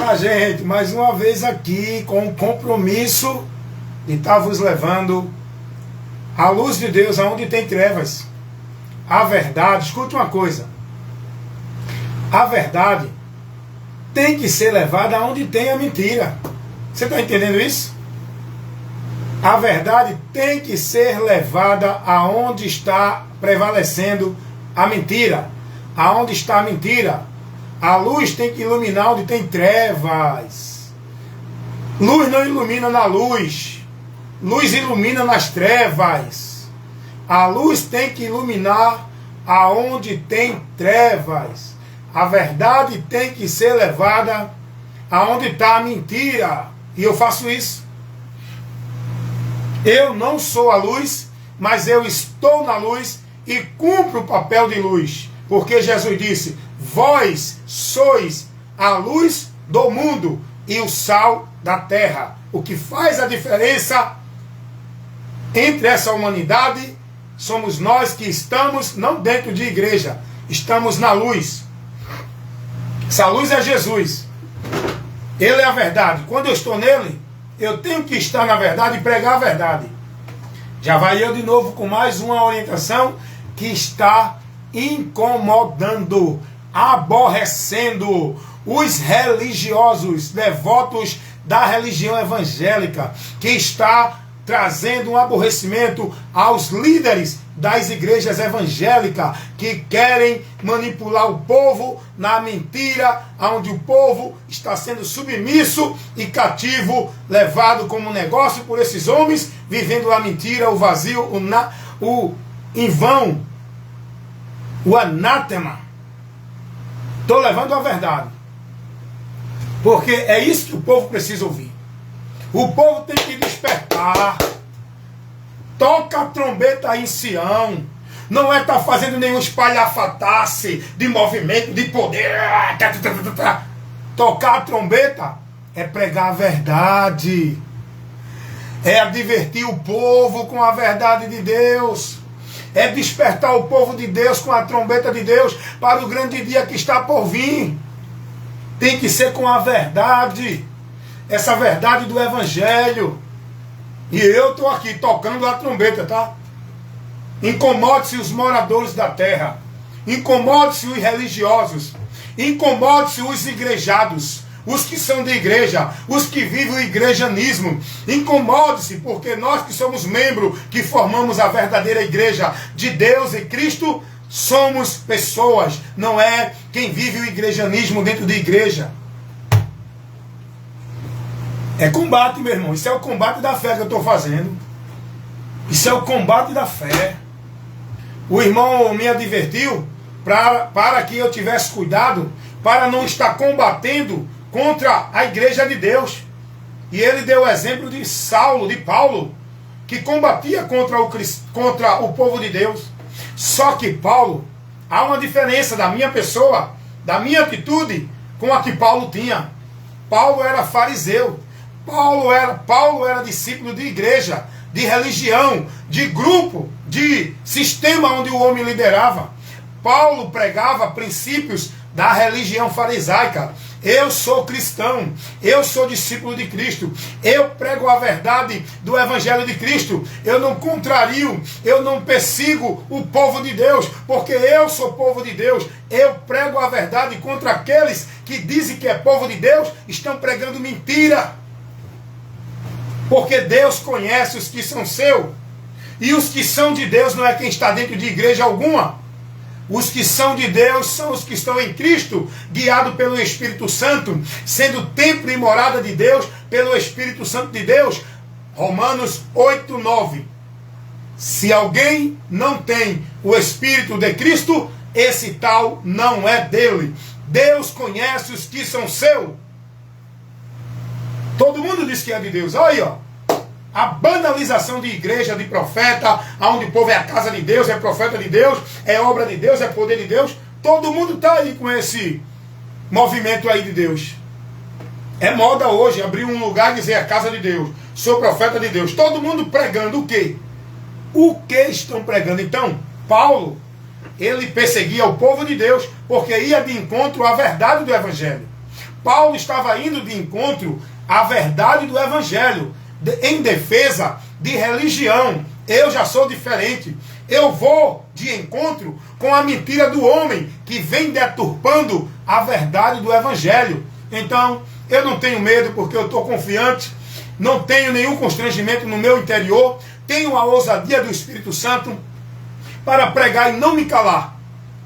Minha gente, mais uma vez aqui com o compromisso de estar vos levando a luz de Deus aonde tem trevas. A verdade, escute uma coisa, a verdade tem que ser levada aonde tem a mentira. Você está entendendo isso? A verdade tem que ser levada aonde está prevalecendo a mentira. Aonde está a mentira, a luz tem que iluminar onde tem trevas. Luz não ilumina na luz, luz ilumina nas trevas. A luz tem que iluminar aonde tem trevas. A verdade tem que ser levada aonde está a mentira. E eu faço isso. Eu não sou a luz, mas eu estou na luz e cumpro o papel de luz. Porque Jesus disse: vós sois a luz do mundo e o sal da terra. O que faz a diferença entre essa humanidade somos nós que estamos não dentro de igreja, estamos na luz. Essa luz é Jesus. Ele é a verdade. Quando eu estou nele, eu tenho que estar na verdade e pregar a verdade. Já vai eu de novo com mais uma orientação que está incomodando, aborrecendo os religiosos, devotos da religião evangélica, que está trazendo um aborrecimento aos líderes das igrejas evangélicas, que querem manipular o povo na mentira, onde o povo está sendo submisso e cativo, levado como negócio por esses homens, vivendo a mentira, o vazio, o em vão, o anátema. Estou levando a verdade, porque é isso que o povo precisa ouvir. O povo tem que despertar. Toca a trombeta aí em Sião. Não é estar fazendo nenhum espalhafatace de movimento, de poder. Tocar a trombeta é pregar a verdade, é advertir o povo com a verdade de Deus, é despertar o povo de Deus com a trombeta de Deus para o grande dia que está por vir. Tem que ser com a verdade, essa verdade do Evangelho. E eu estou aqui tocando a trombeta, tá? Incomode-se os moradores da terra, incomode-se os religiosos, incomode-se os igrejados, os que são de igreja, os que vivem o igrejanismo. Incomode-se, porque nós que somos membros, que formamos a verdadeira igreja de Deus e Cristo, somos pessoas, não é quem vive o igrejanismo dentro de igreja. É combate, meu irmão. Isso é o combate da fé que eu estou fazendo. Isso é o combate da fé. O irmão me advertiu para que eu tivesse cuidado, para não estar combatendo contra a igreja de Deus. E ele deu o exemplo de Saulo, de Paulo, que combatia contra o povo de Deus. Só que Paulo, há uma diferença da minha pessoa, da minha atitude, com a que Paulo tinha. Paulo era fariseu. Paulo era discípulo de igreja, de religião, de grupo, de sistema onde o homem liderava. Paulo pregava princípios da religião farisaica. Eu sou cristão, eu sou discípulo de Cristo, eu prego a verdade do Evangelho de Cristo, eu não contrario, eu não persigo o povo de Deus, porque eu sou povo de Deus. Eu prego a verdade contra aqueles que dizem que é povo de Deus, estão pregando mentira. Porque Deus conhece os que são seus, e os que são de Deus não é quem está dentro de igreja alguma. Os que são de Deus são os que estão em Cristo, guiados pelo Espírito Santo, sendo templo e morada de Deus, pelo Espírito Santo de Deus. Romanos 8:9. Se alguém não tem o Espírito de Cristo, esse tal não é dele. Deus conhece os que são seus. Todo mundo diz que é de Deus. Olha aí, ó. A banalização de igreja, de profeta, onde o povo é a casa de Deus, é profeta de Deus, é obra de Deus, é poder de Deus. Todo mundo está aí com esse movimento aí de Deus. É moda hoje abrir um lugar e dizer a casa de Deus, sou profeta de Deus. Todo mundo pregando o quê? O que estão pregando? Então, Paulo, ele perseguia o povo de Deus porque ia de encontro à verdade do Evangelho. Paulo estava indo de encontro à verdade do Evangelho, em defesa de religião. Eu já sou diferente. Eu vou de encontro com a mentira do homem que vem deturpando a verdade do Evangelho. Então, eu não tenho medo porque eu estou confiante, não tenho nenhum constrangimento no meu interior, tenho a ousadia do Espírito Santo para pregar e não me calar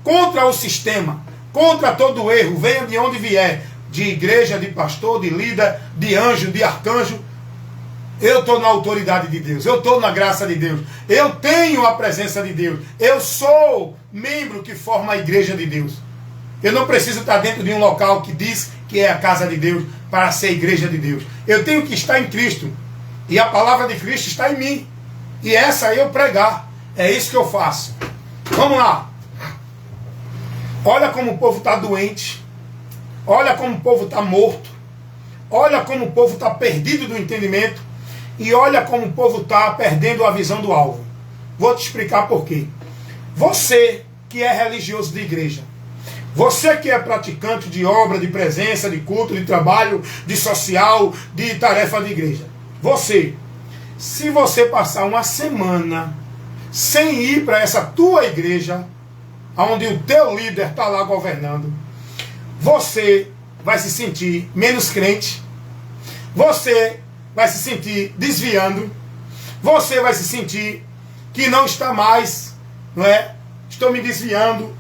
contra o sistema, contra todo erro, venha de onde vier, de igreja, de pastor, de líder, de anjo, de arcanjo. Eu estou na autoridade de Deus, eu estou na graça de Deus, eu tenho a presença de Deus, eu sou membro que forma a igreja de Deus. Eu não preciso estar dentro de um local que diz que é a casa de Deus para ser igreja de Deus. Eu tenho que estar em Cristo, e a palavra de Cristo está em mim, e essa eu pregar, é isso que eu faço. Vamos lá. Olha como o povo está doente, olha como o povo está morto, olha como o povo está perdido do entendimento, e olha como o povo está perdendo a visão do alvo. Vou te explicar por quê. Você que é religioso de igreja, você que é praticante de obra, de presença, de culto, de trabalho, de social, de tarefa de igreja. Você, se você passar uma semana sem ir para essa tua igreja, onde o teu líder está lá governando, você vai se sentir menos crente, você vai se sentir desviando, você vai se sentir que não está mais, não é? Estou me desviando,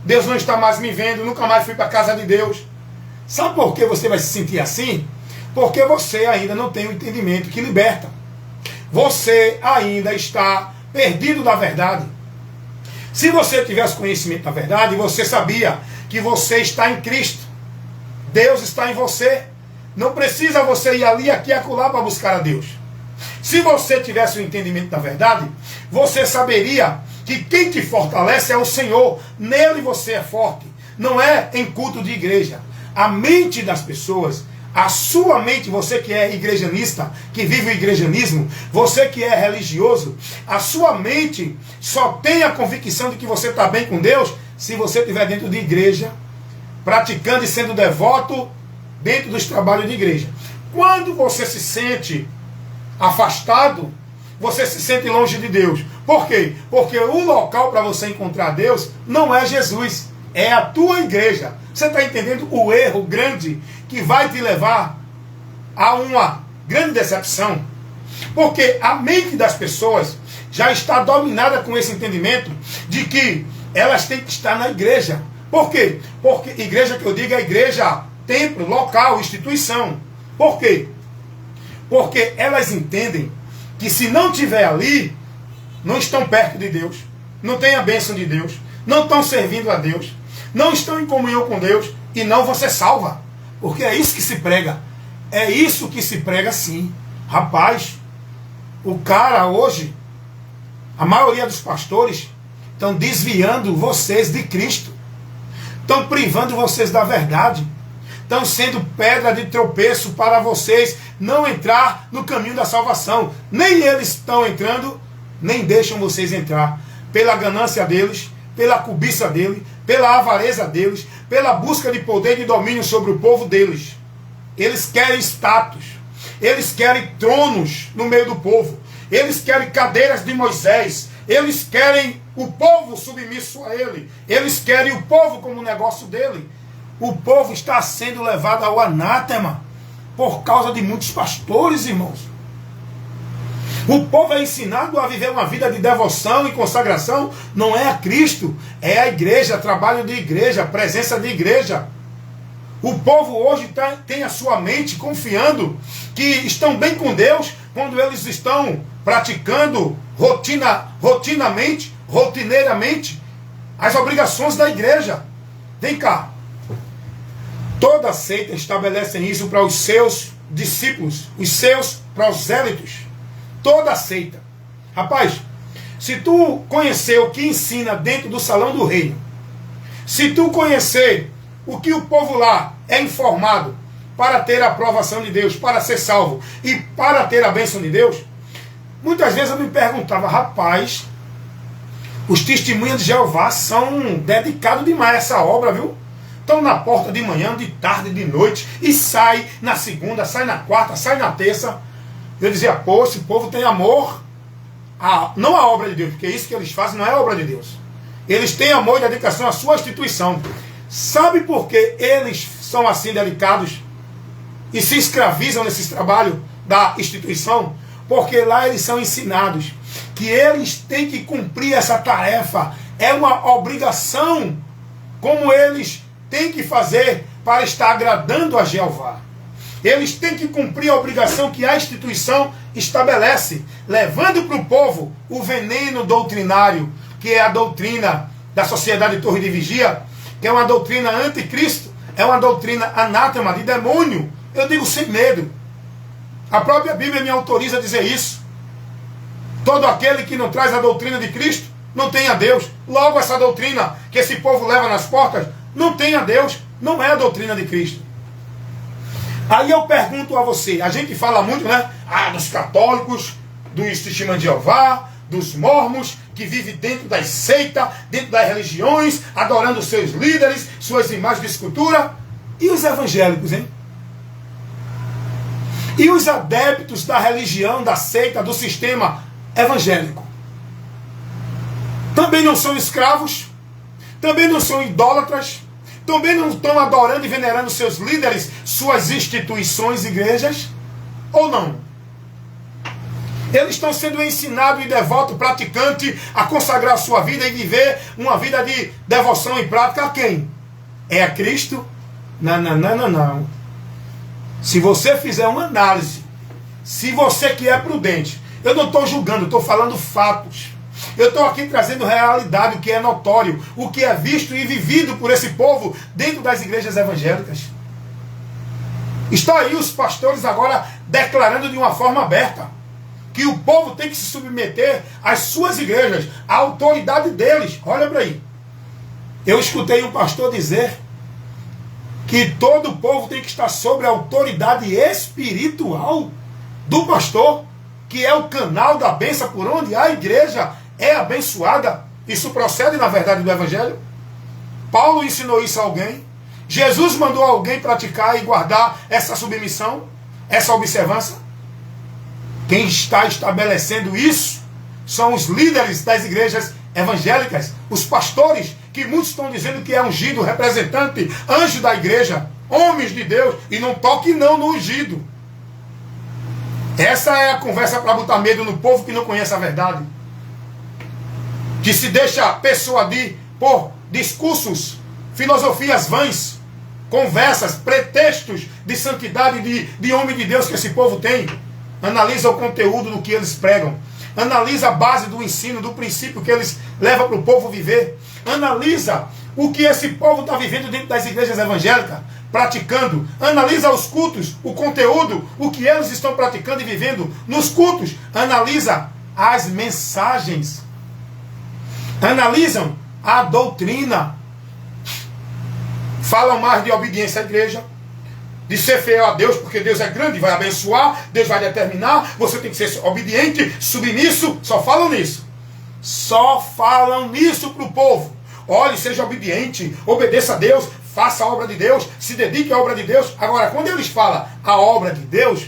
Deus não está mais me vendo, nunca mais fui para a casa de Deus. Sabe por que você vai se sentir assim? Porque você ainda não tem o entendimento que liberta. Você ainda está perdido da verdade. Se você tivesse conhecimento da verdade, você sabia que você está em Cristo. Deus está em você. Não precisa você ir ali, aqui e acolá para buscar a Deus. Se você tivesse o entendimento da verdade, você saberia que quem te fortalece é o Senhor. Nele você é forte. Não é em culto de igreja. A mente das pessoas, a sua mente, você que é igrejanista, que vive o igrejanismo, você que é religioso, a sua mente só tem a convicção de que você está bem com Deus se você estiver dentro de igreja, praticando e sendo devoto dentro dos trabalhos de igreja. Quando você se sente afastado, você se sente longe de Deus. Por quê? Porque o local para você encontrar Deus não é Jesus, é a tua igreja. Você está entendendo o erro grande que vai te levar a uma grande decepção? Porque a mente das pessoas já está dominada com esse entendimento de que elas têm que estar na igreja. Por quê? Porque igreja que eu digo é igreja, templo, local, instituição. Por quê? Porque elas entendem que se não estiver ali, não estão perto de Deus, não têm a bênção de Deus, não estão servindo a Deus, não estão em comunhão com Deus e não vão ser salva. Porque é isso que se prega. É isso que se prega sim. Rapaz, o cara hoje, a maioria dos pastores estão desviando vocês de Cristo. Estão privando vocês da verdade. Estão sendo pedra de tropeço para vocês não entrar no caminho da salvação. Nem eles estão entrando, nem deixam vocês entrar. Pela ganância deles, pela cobiça deles, pela avareza deles, pela busca de poder e de domínio sobre o povo deles. Eles querem status. Eles querem tronos no meio do povo. Eles querem cadeiras de Moisés. Eles querem o povo submisso a ele. Eles querem o povo como negócio dele. O povo está sendo levado ao anátema por causa de muitos pastores, irmãos. O povo é ensinado a viver uma vida de devoção e consagração. Não é a Cristo, é a igreja, trabalho de igreja, presença de igreja. O povo hoje tem a sua mente confiando que estão bem com Deus quando eles estão praticando rotineiramente as obrigações da igreja. Vem cá. Toda seita estabelece isso para os seus discípulos, os seus prosélitos. Toda seita. Rapaz, se tu conhecer o que ensina dentro do salão do reino, se tu conhecer o que o povo lá é informado para ter a aprovação de Deus, para ser salvo e para ter a bênção de Deus, muitas vezes eu me perguntava, rapaz, os testemunhas de Jeová são dedicados demais a essa obra, viu? estão na porta de manhã, de tarde, de noite, e sai na segunda, sai na quarta, sai na terça. Eu dizia, pô, esse povo tem amor, não a obra de Deus, porque isso que eles fazem não é a obra de Deus. Eles têm amor e dedicação à sua instituição. Sabe por que eles são assim delicados e se escravizam nesse trabalho da instituição? Porque lá eles são ensinados que eles têm que cumprir essa tarefa. É uma obrigação, como eles têm que fazer para estar agradando a Jeová. Eles têm que cumprir a obrigação que a instituição estabelece, levando para o povo o veneno doutrinário, que é a doutrina da sociedade de Torre de Vigia, que é uma doutrina anticristo, é uma doutrina anátema, de demônio. Eu digo sem medo. A própria Bíblia me autoriza a dizer isso. Todo aquele que não traz a doutrina de Cristo não tem a Deus. Logo, essa doutrina que esse povo leva nas portas não tem a Deus, não é a doutrina de Cristo. Aí eu pergunto a você, a gente fala muito, né? Dos católicos, dos testemunhos de Jeová, dos mormons, que vivem dentro das seitas, dentro das religiões, adorando seus líderes, suas imagens de escultura. E os evangélicos, hein? E os adeptos da religião, da seita, do sistema evangélico? Também não são escravos? Também não são idólatras? Também não estão adorando e venerando seus líderes, suas instituições, igrejas? Ou não? Eles estão sendo ensinados e devoto, praticante, a consagrar a sua vida e viver uma vida de devoção e prática a quem? É a Cristo? Não. Se você fizer uma análise, se você que é prudente, eu não estou julgando, estou falando fatos. Eu estou aqui trazendo realidade, o que é notório, o que é visto e vivido por esse povo dentro das igrejas evangélicas. Está aí os pastores agora declarando de uma forma aberta que o povo tem que se submeter às suas igrejas, à autoridade deles. Olha para aí. Eu escutei um pastor dizer que todo o povo tem que estar sob a autoridade espiritual do pastor, que é o canal da bênção por onde a igreja é abençoada. Isso procede, na verdade, do Evangelho. Paulo ensinou isso a alguém. Jesus mandou alguém praticar e guardar essa submissão, essa observância. Quem está estabelecendo isso são os líderes das igrejas evangélicas, os pastores, que muitos estão dizendo que é ungido, representante, anjo da igreja, homens de Deus, e não toque não no ungido. Essa é a conversa para botar medo no povo que não conhece a verdade, que se deixa persuadir por discursos, filosofias vãs, conversas, pretextos de santidade de homem de Deus que esse povo tem. Analisa o conteúdo do que eles pregam. Analisa a base do ensino, do princípio que eles levam para o povo viver. Analisa o que esse povo está vivendo dentro das igrejas evangélicas, praticando. Analisa os cultos, o conteúdo, o que eles estão praticando e vivendo nos cultos. Analisa as mensagens. Analisam a doutrina. Falam mais de obediência à igreja, de ser fiel a Deus, porque Deus é grande, vai abençoar, Deus vai determinar, você tem que ser obediente, submisso. Só falam nisso. Só falam nisso para o povo. Olhe, seja obediente, obedeça a Deus, faça a obra de Deus, se dedique à obra de Deus. Agora, quando eles falam a obra de Deus,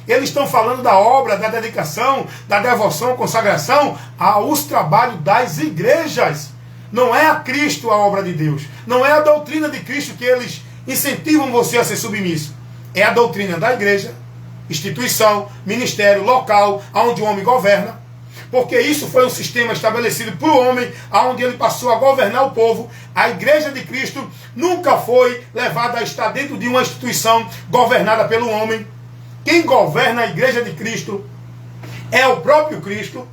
eles estão falando da obra, da dedicação, da devoção, consagração aos trabalhos das igrejas. Não é a Cristo a obra de Deus. Não é a doutrina de Cristo que eles incentivam você a ser submisso. É a doutrina da igreja, instituição, ministério, local, onde o homem governa. Porque isso foi um sistema estabelecido por homem, onde ele passou a governar o povo. A igreja de Cristo nunca foi levada a estar dentro de uma instituição governada pelo homem. Quem governa a igreja de Cristo é o próprio Cristo.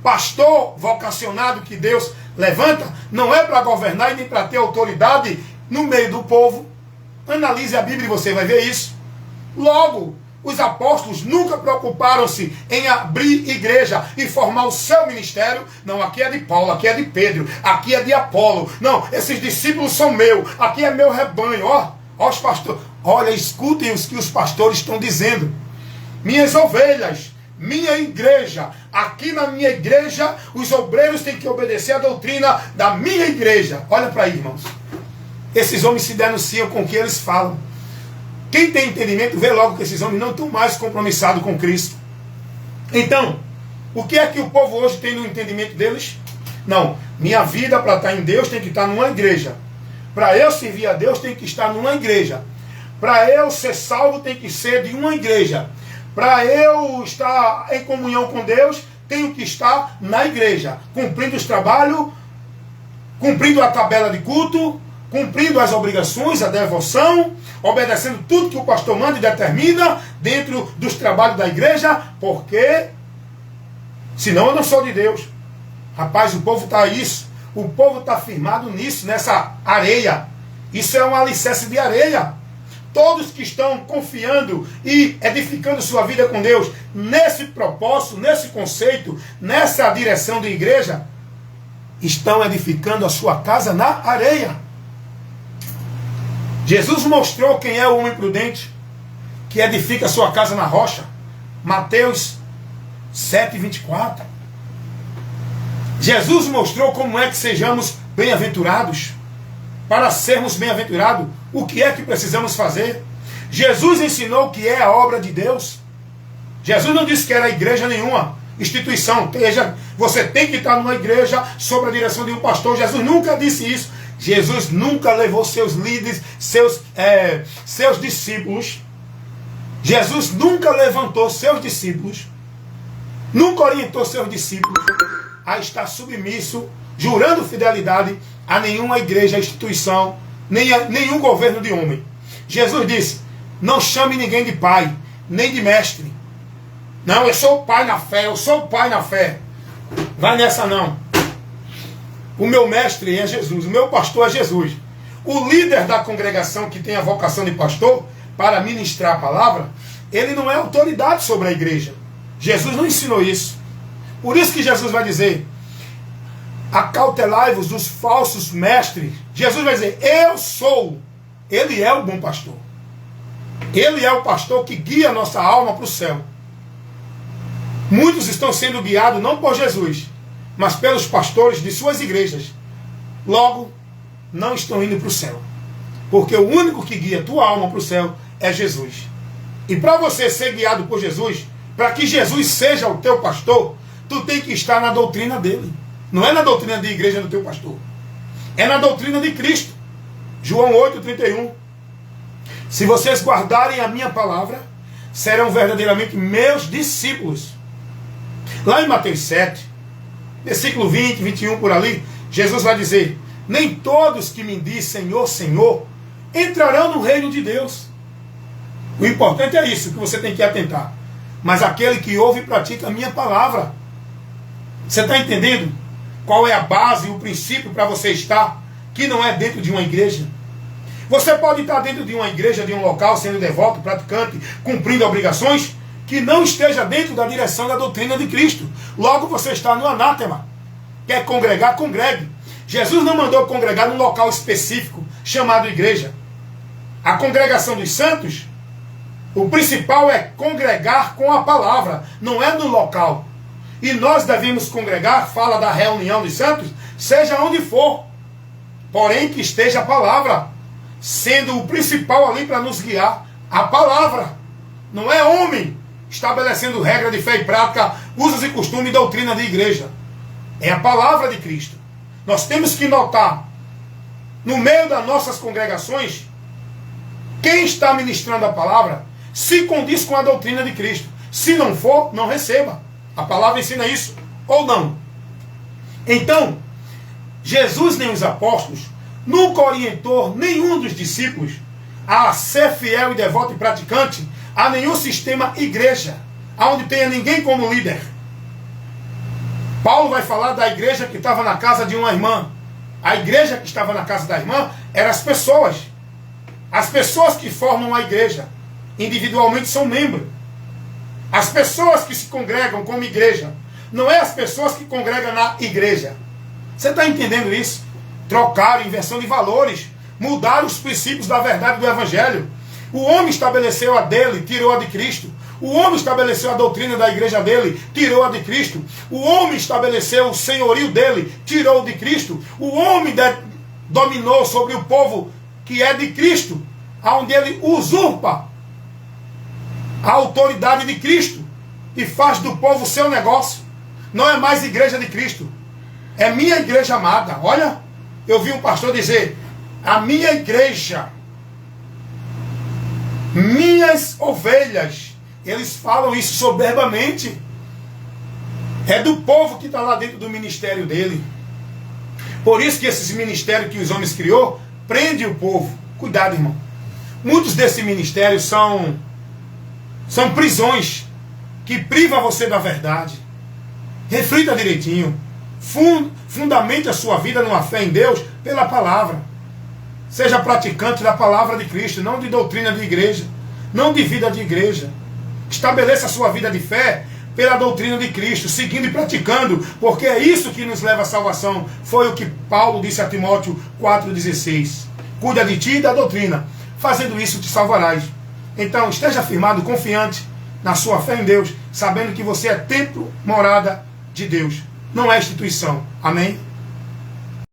Pastor vocacionado que Deus levanta não é para governar e nem para ter autoridade no meio do povo. Analise a Bíblia e você vai ver isso. Logo, os apóstolos nunca preocuparam-se em abrir igreja e formar o seu ministério. Não, aqui é de Paulo, aqui é de Pedro, aqui é de Apolo. Não, esses discípulos são meus, aqui é meu rebanho. Ó os pastores. Olha, escutem os que os pastores estão dizendo. Minhas ovelhas, minha igreja. Aqui na minha igreja, os obreiros têm que obedecer à doutrina da minha igreja. Olha para aí, irmãos. esses homens se denunciam com o que eles falam. Quem tem entendimento vê logo que esses homens não estão mais compromissados com Cristo. Então, o que é que o povo hoje tem no entendimento deles? Não, minha vida para estar em Deus tem que estar numa igreja. Para eu servir a Deus tem que estar numa igreja. Para eu ser salvo tem que ser de uma igreja. Para eu estar em comunhão com Deus, tenho que estar na igreja, cumprindo os trabalhos, cumprindo a tabela de culto, cumprindo as obrigações, a devoção, obedecendo tudo que o pastor manda e determina dentro dos trabalhos da igreja, porque senão eu não sou de Deus. Rapaz, o povo está isso, o povo está firmado nisso, nessa areia. Isso é um alicerce de areia. Todos que estão confiando e edificando sua vida com Deus nesse propósito, nesse conceito, nessa direção de igreja, estão edificando a sua casa na areia. Jesus mostrou quem é o homem prudente, que edifica a sua casa na rocha. Mateus 7:24. Jesus mostrou como é que sejamos bem-aventurados. Para sermos bem-aventurados, o que é que precisamos fazer? Jesus ensinou o que é a obra de Deus. Jesus não disse que era igreja nenhuma, instituição. Você tem que estar numa igreja sob a direção de um pastor. Jesus nunca disse isso. Jesus nunca levou seus líderes, seus discípulos. Jesus nunca levantou seus discípulos, nunca orientou seus discípulos a estar submisso, jurando fidelidade a nenhuma igreja, instituição, nenhum governo de homem. Jesus disse: não chame ninguém de pai, nem de mestre. Não, eu sou o pai na fé, eu sou o pai na fé. Vai nessa não. O meu mestre é Jesus, o meu pastor é Jesus. O líder da congregação que tem a vocação de pastor para ministrar a palavra, ele não é autoridade sobre a igreja. Jesus não ensinou isso. Por isso que Jesus vai dizer: acautelai-vos dos falsos mestres. Jesus vai dizer: eu sou. Ele é o bom pastor. Ele é o pastor que guia a nossa alma para o céu. Muitos estão sendo guiados não por Jesus, mas pelos pastores de suas igrejas. Logo, não estão indo para o céu. Porque o único que guia a tua alma para o céu é Jesus. E para você ser guiado por Jesus, para que Jesus seja o teu pastor, tu tem que estar na doutrina dele. Não é na doutrina de igreja do teu pastor. É na doutrina de Cristo. João 8:31. Se vocês guardarem a minha palavra, serão verdadeiramente meus discípulos. Lá em Mateus 7, versículo 20, 21 por ali, Jesus vai dizer: nem todos que me dizem Senhor, Senhor, entrarão no reino de Deus. O importante é isso que você tem que atentar. Mas aquele que ouve e pratica a minha palavra. Você está entendendo qual é a base, o princípio para você estar, que não é dentro de uma igreja? Você pode estar dentro de uma igreja, de um local, sendo devoto, praticante, cumprindo obrigações, que não esteja dentro da direção da doutrina de Cristo. Logo você está no anátema. Quer congregar? Congregue. Jesus não mandou congregar num local específico, chamado igreja. A congregação dos santos, o principal é congregar com a palavra, não é no local. E nós devemos congregar, fala da reunião dos santos, seja onde for, porém que esteja a palavra, sendo o principal ali para nos guiar, a palavra. Não é homem estabelecendo regra de fé e prática, usos e costumes e doutrina de igreja. É a palavra de Cristo. Nós temos que notar, no meio das nossas congregações, quem está ministrando a palavra se condiz com a doutrina de Cristo. Se não for, não receba. A palavra ensina isso, ou não. Então, Jesus nem os apóstolos nunca orientou nenhum dos discípulos a ser fiel e devoto e praticante a nenhum sistema igreja, onde tenha ninguém como líder. Paulo vai falar da igreja que estava na casa de uma irmã. A igreja que estava na casa da irmã eram as pessoas. As pessoas que formam a igreja individualmente são membros. As pessoas que se congregam como igreja, não é as pessoas que congregam na igreja. Você está entendendo isso? Trocaram, inversão de valores, mudaram os princípios da verdade do Evangelho. O homem estabeleceu a dele, tirou a de Cristo. O homem estabeleceu a doutrina da igreja dele, tirou a de Cristo. O homem estabeleceu o senhorio dele, tirou de Cristo. O homem dominou sobre o povo que é de Cristo, onde ele usurpa a autoridade de Cristo e faz do povo seu negócio. Não é mais igreja de Cristo, é minha igreja amada. Olha, eu vi um pastor dizer, a minha igreja, minhas ovelhas. Eles falam isso soberbamente. É do povo que está lá dentro do ministério dele. Por isso que esses ministérios que os homens criou, prende o povo. Cuidado, irmão. Muitos desses ministérios são prisões que privam você da verdade. Reflita direitinho. Fundamente a sua vida numa fé em Deus pela palavra. Seja praticante da palavra de Cristo, não de doutrina de igreja, não de vida de igreja. Estabeleça a sua vida de fé pela doutrina de Cristo, seguindo e praticando, porque é isso que nos leva à salvação. Foi o que Paulo disse a Timóteo 4,16. Cuida de ti e da doutrina. Fazendo isso te salvarás. Então esteja firmado, confiante na sua fé em Deus, sabendo que você é templo, morada de Deus. Não é instituição. Amém?